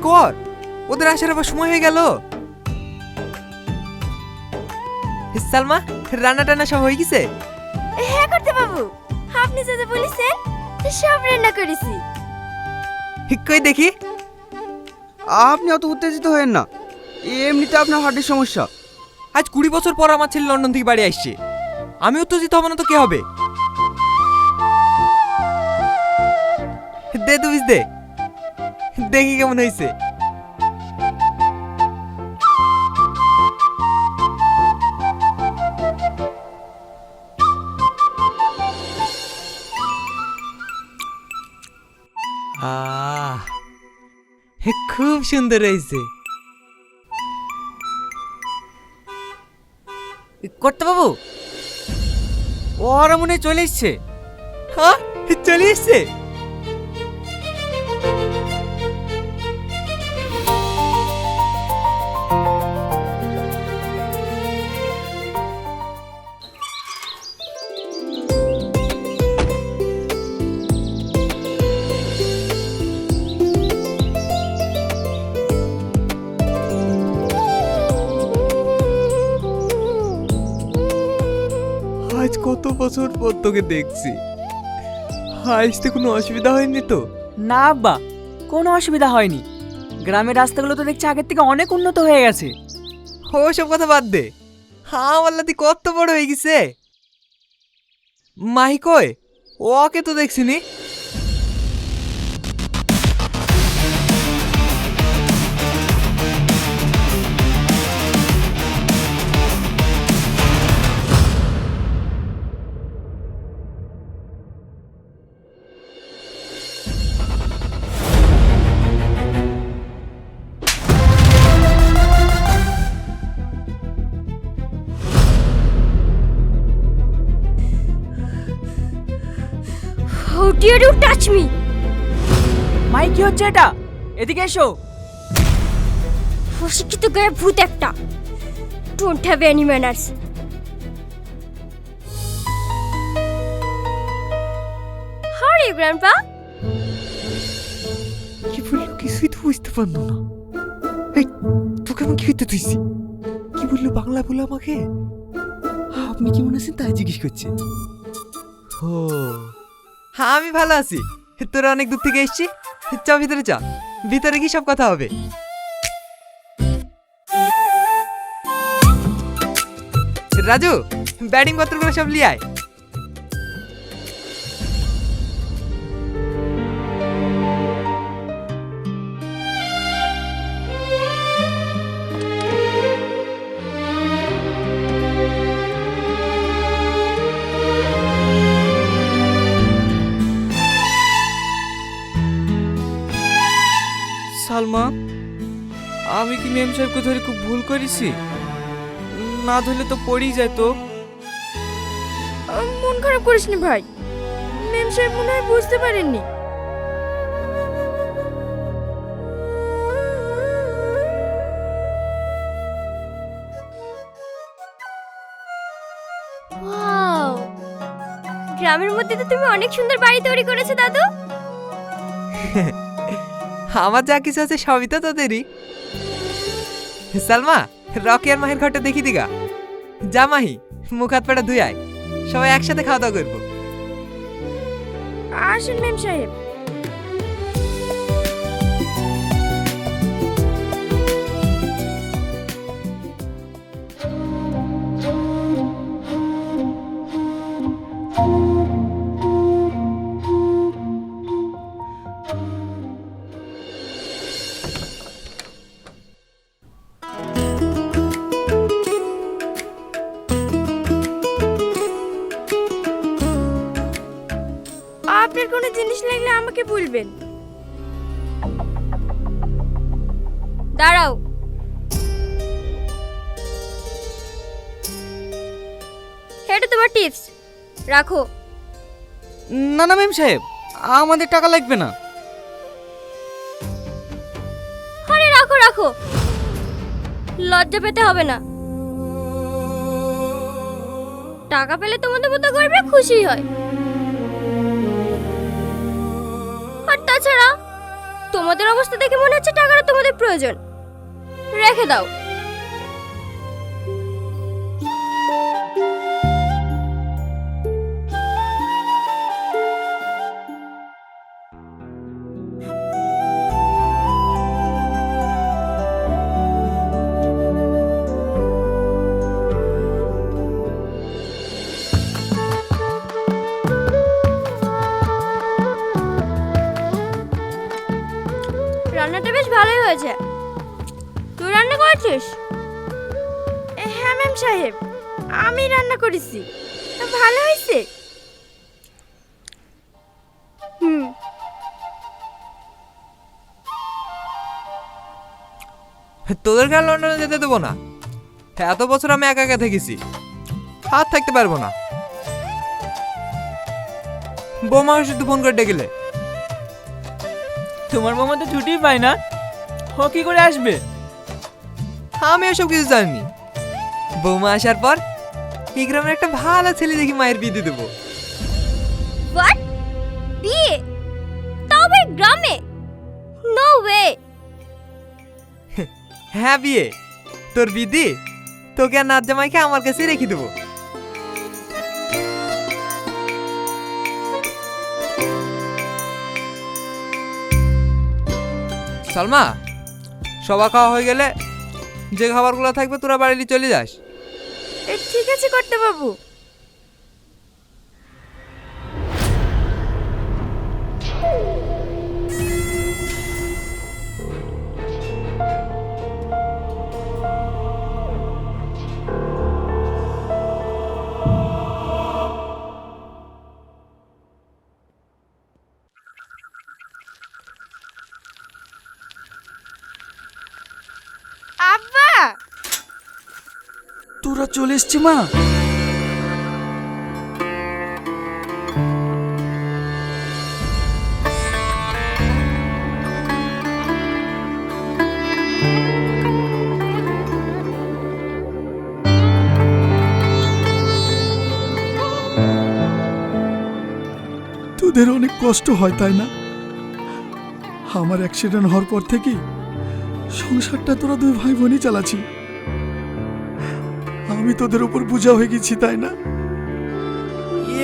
কর, ওদের আসার আবার সময় হয়ে গেল। সালমা, রান্না টান্না সব হয়ে গেছে? হ্যাঁ করতে বাবু, আপনি যা যা বলেছেন সব রান্না করেছি। কই দেখি। আপনি অত উত্তেজিত হয়েন না, এমনিতে আপনার হার্টের সমস্যা। আজ 20 বছর পর আমার ছেলে লন্ডন থেকে বাড়ি আসছে, আমি উত্তেজিত হব না তো কে হবে? দে তুমি দে, দেখি কেমন হয়েছে। খুব সুন্দর হয়েছে। করতে বাবু, ওরা মনে হয় চলে এসছে। হ্যাঁ, চলে এসছে। আজ কত বছর পর তোকে দেখছি, আসতে কোনো অসুবিধা হয়নি তো? না আব্বা, কোনো অসুবিধা হয়নি। গ্রামের রাস্তাগুলো তো দেখছি আগের থেকে অনেক উন্নত হয়ে গেছে। ও সব কথা বাদ দে, আমার লাতি কত বড় হয়ে গেছে। মাহি কয়? ওকে তো দেখছিনি। How dare you touch me? মাই কি হচ্ছে এটা? এদিকে এসো। অশিক্ষিত গায়ে ভূত একটা। Don't have any manners. How are you, Grandpa? কি বললো কিছুই তো বুঝতে পারলো না। এই, তোকে আমি কি করতে তুইছি? কি বললো বাংলা বলে আমাকে? আপনি কেমন আছেন তাই জিজ্ঞেস করছে। ও হ্যাঁ, আমি ভালো আছি। তোরা অনেক দূর থেকে এসছি, চ ভিতরে চ, ভিতরে কি সব কথা হবে। রাজু, ব্যাটিং পত্রগুলো সব লিয়ে আয়। সালমা, আমি কি মেম সাহেবকে ধরে খুব ভুল করেছি? না ধরলে তো পড়েই যায় তো। মন খারাপ করিস নি ভাই, মেম সাহেব মনে হয় বুঝতে পারেননি। Wow! গ্রামের মধ্যে তো তুমি অনেক সুন্দর বাড়ি তৈরি করেছো দাদু। আমার যা কিছু আছে সবই তো তোদেরই। সালমা, রকি আর মাহির ঘরটা দেখি দিগা। যা মাহি, মুখ হাত পাটা ধুই আয়, সবাই একসাথে খাওয়া দাওয়া করবো। আসুন মেম সাহেব। আপনার কোনো জিনিস লাগলে আমাকে বলবেন। দাঁড়াও, এটা তোমার টিপস, রাখো। না না মেম সাহেব, আমাদের টাকা লাগবে না। আরে রাখো রাখো, লজ্জা পেতে হবে না। টাকা পেলে তোমাদের মতো করবে, খুশি হয়। আর তাছাড়া তোমাদের অবস্থা দেখে মনে হচ্ছে টাকাটা তোমাদের প্রয়োজন, রেখে দাও। রান্নাটা বেশ ভালোই হয়েছে। তুই রান্না করেছিস? হ্যাঁ ম্যাম সাহেব, আমি রান্না করেছি। ভালো হয়েছে। হুম। তোদেরকে আর লন্ডনে যেতে দেবো না। এত বছর আমি একা একা থেকেছি, আর থাকতে পারবো না। বৌমাকে শুধু ফোন করে ডেকেলে। তোমার মামা তো ছুটি পায় না, ও কি করে আসবে? আমি এসব কিছু জানি। বৌমা আসার পর এই গ্রামের একটা ভালো ছেলে দেখি মায়ের বিয়ে দিয়ে দেবো। হোয়াট? বিয়ে? তাও আবার গ্রামে? No way. হ্যাঁ বিয়ে। তোর বিদি তোকে আর নাচ জামাইকে আমার কাছে রেখে দেবো। সালমা, সবা খাওয়া হয়ে গেলে যে খাবারগুলো থাকবে তোরা বাড়ি চলে যাস। ঠিক আছে কর্তা বাবু। আব্বা, তোরা চলে এসছি মা? তোদের অনেক কষ্ট হয় তাই না? আমার অ্যাক্সিডেন্ট হওয়ার পর থেকে সংসারটা তোরা দুই ভাই বোনই চালাচ্ছি। আমি তোদের উপর বোঝা হয়ে গেছি তাই না?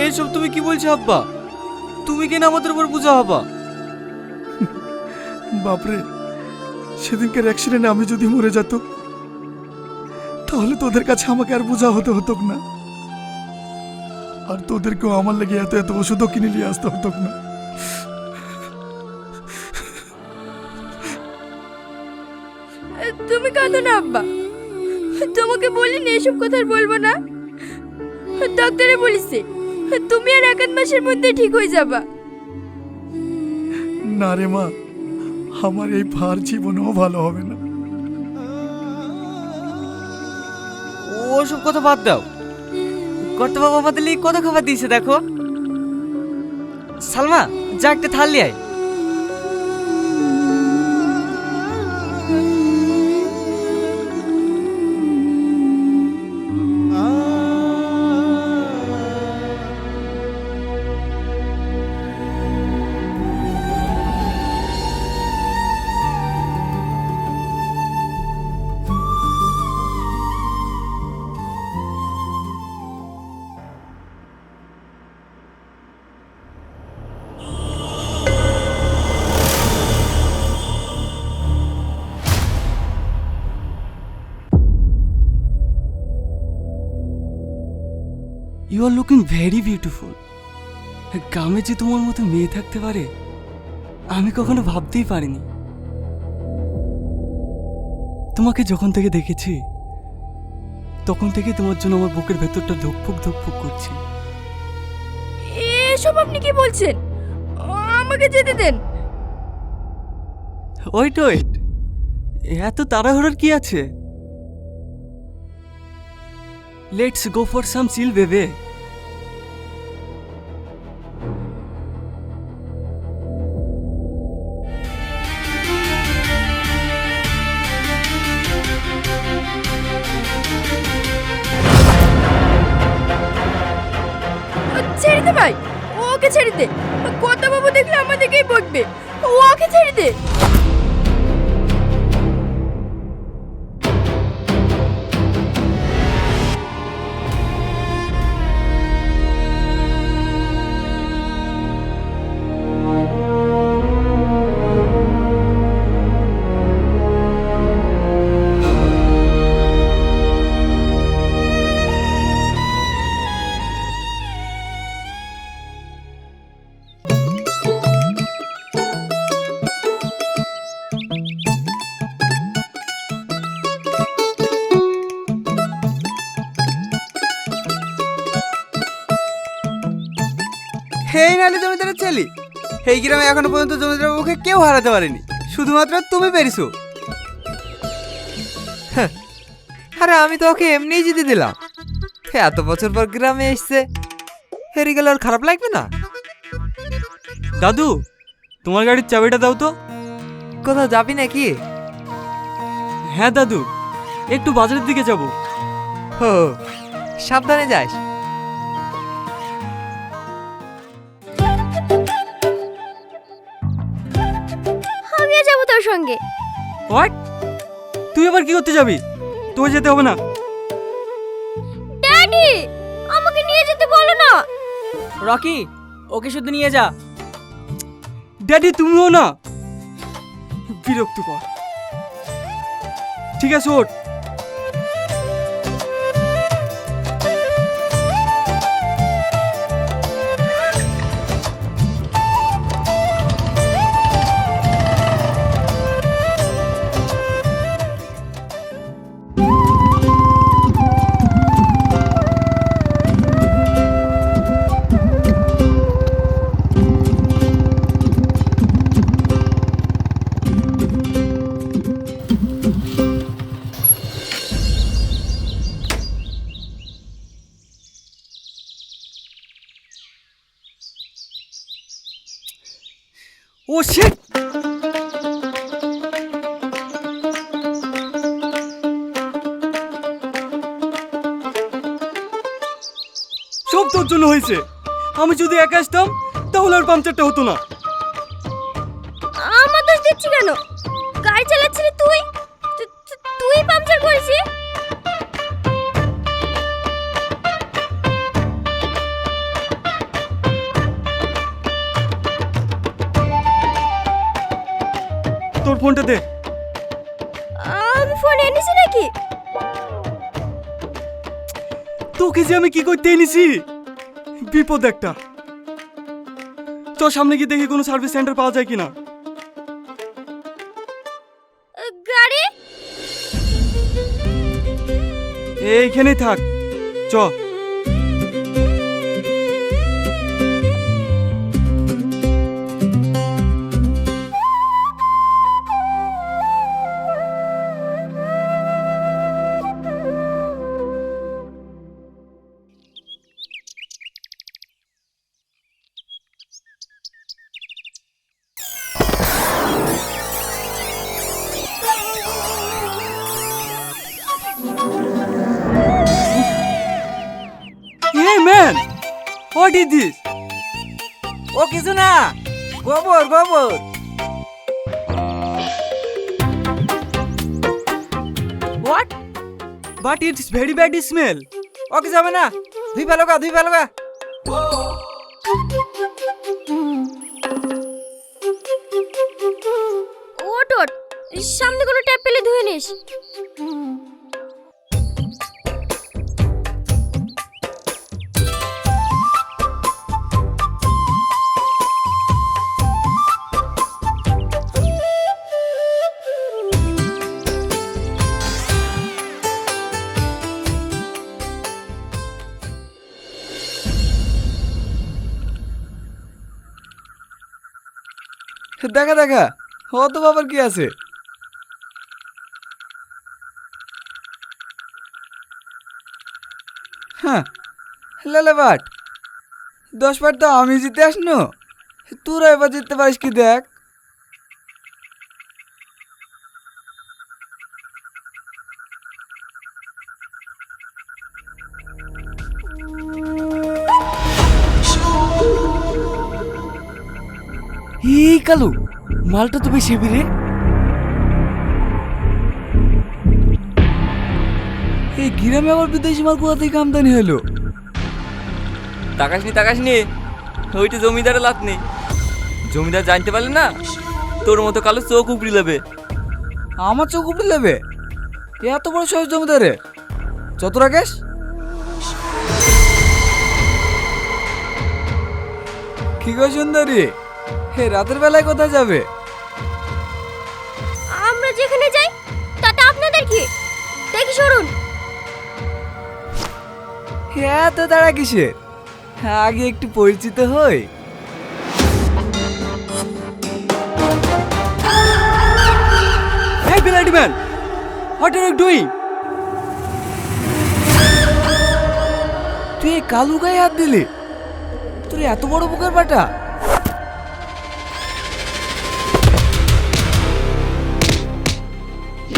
এসব তুমি কি বলছো আব্বা? তুমি কেন আমাদের উপর বোঝা হবা? বাপরে, সেদিনকার অ্যাক্সিডেন্টে আমি যদি মরে যেত তাহলে তোদের কাছে আমাকে আর বোঝা হতে হতো না, আর তোদেরকেও আমার লেগে এত এত ওষুধও কিনে নিয়ে আসতে হতো না। তুমি কাঁদো না আব্বা। তোমাকে বলিনি এসব কথা আর বলবো না। ডাক্তারে বলেছে তুমি আর 1 মাসের মধ্যে ঠিক হয়ে যাবা। না রে মা, আমার এই ভার জীবনেও ভালো হবে না। ওসব কথা বাদ দাও। কর্তা বাবা আমাদের এই কত খাবার দিয়েছে দেখো। সালমা, যা একটা থালি আয়। You are looking very beautiful. গ্রামে যে তোমার মতো মেয়ে থাকতে পারে আমি কখনো ভাবতেই পারিনি। তোমাকে যখন থেকে দেখেছি তখন থেকে তোমার জন্য আমার বুকের ভেতরটা ধুকফুক ধুকফুক করছে। এসব আপনি কি বলছেন? আমাকে যেতে দেন। ওয়েট ওয়েট, এত তাড়াহুড়োর কি আছে? লেটস গো ফর সাম চিল বেবে। ছেড়ে দে ভাই, ওকে ছেড়ে দে। কর্তা বাবু দেখলে আমাদেরকেই বকবে। ওকে ছেড়ে দে। এই নালে জমিদারের ছেলে, এই গ্রামে এখনো পর্যন্ত জমিদার বাবুকে কেউ হারাতে পারেনি, শুধুমাত্র তুমি পেরেছো। আরে আমি তো ওকে এমনিই জিতে দিলাম। এত বছর পর গ্রামে এসছে, হেরে গেলে আর খারাপ লাগবে না? দাদু, তোমার গাড়ির চাবিটা দাও তো। কোথাও যাবি নাকি? হ্যাঁ দাদু, একটু বাজারের দিকে যাব। হো, সাবধানে যাস। আমিও যাবো তোর সঙ্গে। হোয়াট? তুই আবার কি করতে যাবি? তোকে যেতে হবে না। ড্যাডি, আমাকে নিয়ে যেতে বলো না। রকি, ওকে শুধু নিয়ে যা। ড্যাডি তুমিও না, বিরক্ত কর। ঠিক আছে, ওঠ। ও শিট! সব তোর জন্য হয়েছে। আমি যদি একা আসতাম তাহলে আর পাংচারটা হতো না। আমার দোষ দিচ্ছি কেন? গাড়ি চালাচ্ছিলি তুই, তুই পাংচার করেছিস। তোর ফোনটা দে। আমি ফোন এনেছি নাকি? তোকে যে আমি কি করতে এনেছি, বিপদ একটা। তোর সামনে গিয়ে দেখি কোনো সার্ভিস সেন্টার পাওয়া যায় কিনা। গাড়ি এইখানেই থাক, চ। Hey man, what is this? ও কিছু না, গোবর গোবর। What? But it's very bad smell. ও কিছু হবে না, ধুই ফেলো গা, ধুই ফেলো গা। ওট ওট, সামনে কোনো ট্যাপ পেলে ধুয়ে নিস। দেখা দেখা, অত বাবার কি আছে? হ্যাঁ, লালে বাট 10 বার তো আমি জিতে আসনো, তোরা এবার জিততে পারিস কি দেখ। এই কালু, মালটা তো বেশ হেভি রে। এই গ্রামে আবার বিদেশি মাল কোথা থেকে আমদানি হলো? তাকাসনি ওইটা জমিদারের লাত নেই। জমিদার জানতে পারলে না তোর মতো কালো চোখ উপড়ি নেবে। আমার চোখ উপড়ে নেবে? এত বড় সাহস জমিদারে? যত রাকেশ কি গো সুন্দরী, হে রাতের বেলায় কোথায় যাবে? আমরা যেখানে যাই তাতে আপনাদের কি? দেখি সরুন। এত তাড়া কিসের? আগে একটু পরিচিত হই। Hey, bloody man! What are you doing? তুই এই কালু গায়ে হাত দিলি? তোর এত বড় বুকের বাটা?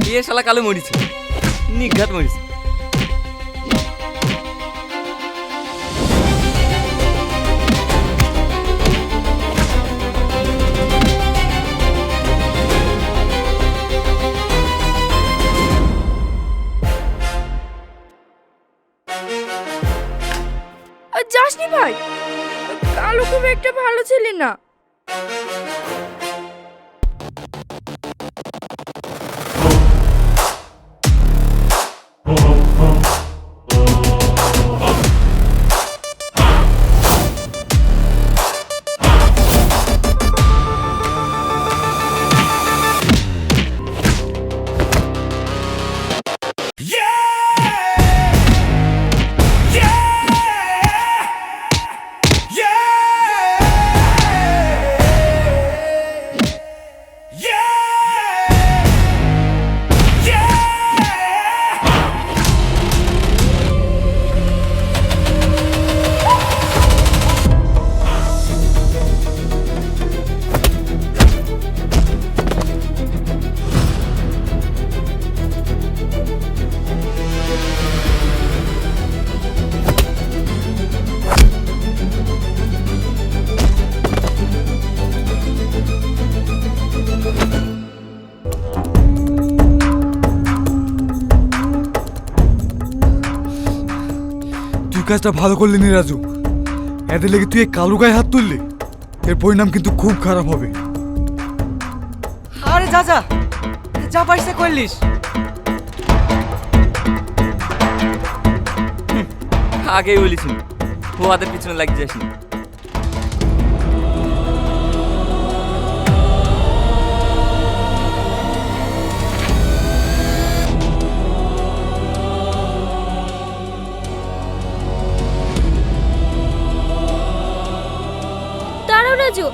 বিয়ে শালা কালো মরিছে, নিঘাত মরিছে। যাসনি ভাই, কালু খুব একটা ভালো ছেলে না। কাজটা ভালো করলি নি রাজু। এদের লেগে তুই এই কালু গায়ে হাত তুললি, এর পরিণাম কিন্তু খুব খারাপ হবে। আরে যা যা যা পাইছে করলিস। আগেই বলেছি ও হাতের পিছনে লাগিয়ে যাসনি। Raju,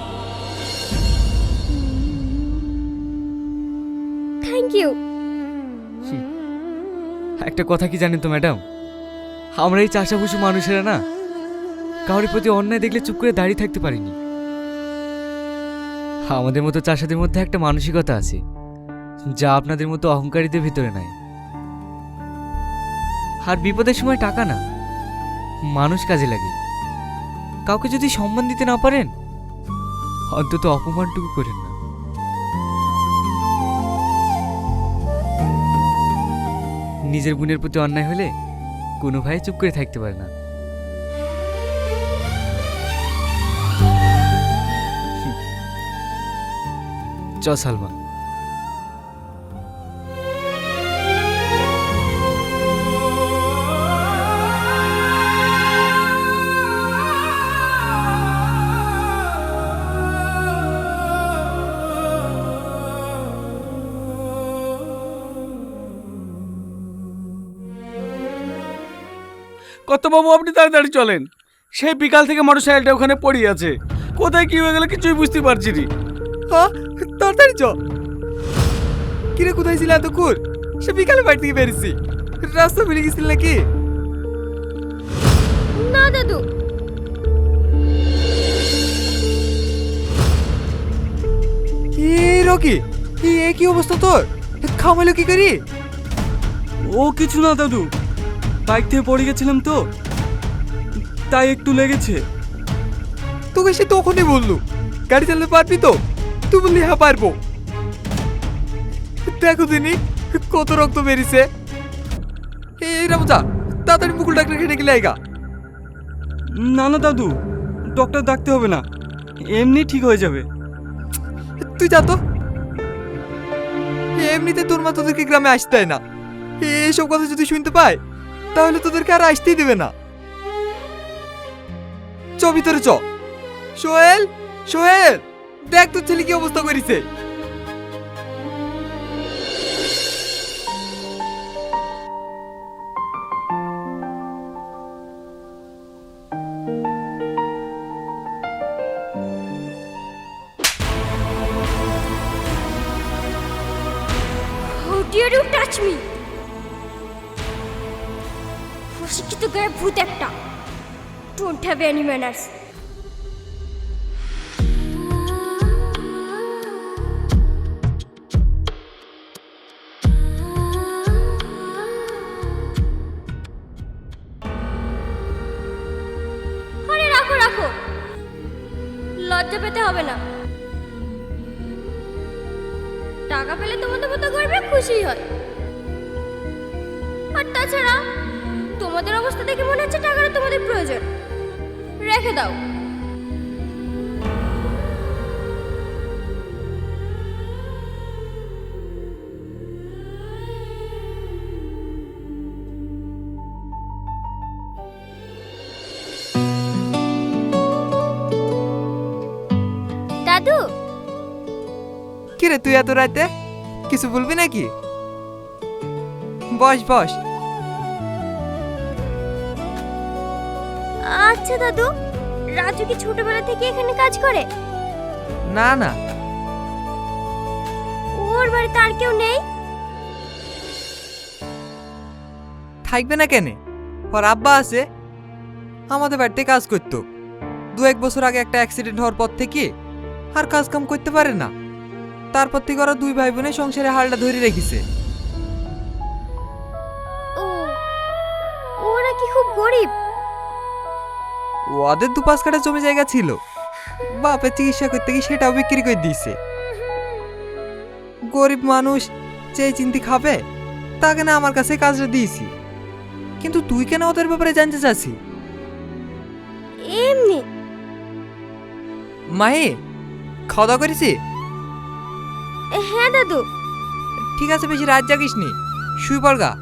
thank you. একটা কথা কি জানেন তো ম্যাডাম, আমরা এই চাষাভুষি মানুষেরা না কারোর প্রতি অন্যায় দেখলে চুপ করে দাঁড়িয়ে থাকতে পারিনি। আমাদের মতো চাষাদের মধ্যে একটা মানসিকতা আছে যা আপনাদের মতো অহংকারীদের ভিতরে নাই। আর বিপদের সময় টাকা না, মানুষ কাজে লাগে। কাউকে যদি সম্মান দিতে না পারেন অন্তত অপমানটুকু করেন না। নিজের বোনের প্রতি অন্যায় হলে কোনো ভাই চুপ করে থাকতে পারে না। চ সালমা। কত বাবু, আপনি তাড়াতাড়ি চলেন। সেই বিকাল থেকে মোটরসাইকেলটা ওখানে পড়ে আছে, কোথায় কি হয়ে গেল কিছুই বুঝতে পারছি নি। হ্যাঁ তাড়াতাড়ি চ। কিরে কোথায় ছিল এতক্ষণ? সে বিকালে বাড়ি থেকে বেরিয়েছি। রাস্তা ভুলে গেছিল নাকি? না দাদু, রকি এ কি অবস্থা তোর? খামাইলো কি করি? ও কিছু না দাদু, বাইক থেকে পড়ে গেছিলাম তো তাই একটু লেগেছে। তোকে সে তখনই বললো গাড়ি চালাতে পারবি তো? তুই বললি হ্যাঁ পারবো। দেখো দিনি কত রক্ত বেরিয়েছে। এই রামজা তাড়াতাড়ি মুকুল ডাক্তার খেটে গেলে আইগা। না না দাদু, ডক্টর ডাকতে হবে না, এমনি ঠিক হয়ে যাবে। তুই যা তো। এমনিতে তোর মা তোদেরকে গ্রামে আসতে হয় না, এইসব কথা যদি শুনতে পায় তাহলে তোদেরকে আর আসতেই দেবে না। চ ভিতরে চ। সোহেল, সোহেল, দেখ তোর ছেলে কি অবস্থা করেছে। How dare you touch me? অশিক্ষিত গায়ে ভূত একটা। Don't have any manners. আরে রাখো রাখো, লজ্জা পেতে হবে না। টাকা পেলে তোমাদের মতো করবে, খুশি হয়। আর তাছাড়া তোমাদের অবস্থা দেখে মনে হচ্ছে টাকাটা তোমাদের প্রয়োজন, রেখে দাও। দাদু, কি রে তুই এত রাতে কিছু বলবি নাকি? বস বস। আচ্ছা দাদু, রাজু কি ছোটবেলা থেকে এখানে কাজ করে? না না, ওর বাড়িতে আর কেউ নেই? থাকবে না কেন, ওর আব্বা আছে, আমাদের বাড়িতে কাজ করতো। 2-1 বছর আগে একটা অ্যাক্সিডেন্ট হওয়ার পর থেকে আর কাজ কাম করতে পারে না। তারপর থেকে ওরা 2 ভাই বোনে সংসারে হালটা ধরে রেখেছে। ও, ওরা কি খুব গরিব? ওদের 2-5 কাঠা জমি জায়গা ছিল, বাপের চিকিৎসা করতে গিয়ে সেটাও বিক্রি করে দিয়েছে। গরিব মানুষ চেয়ে চিন্তি খাবে, তাকে না আমার কাছে কাজটা দিয়েছি। কিন্তু তুই কেন ওদের ব্যাপারে জানতে চাচ্ছি? এমনি। মায়ে, খাওয়া দাওয়া করেছি? হ্যাঁ দাদু। ঠিক আছে, বেশি রাত জাগিস নি, শুই পড়গা।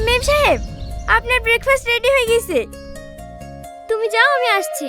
মেম সাহেব, আপনার ব্রেকফাস্ট রেডি হয়ে গেছে। তুমি যাও, আমি আসছি।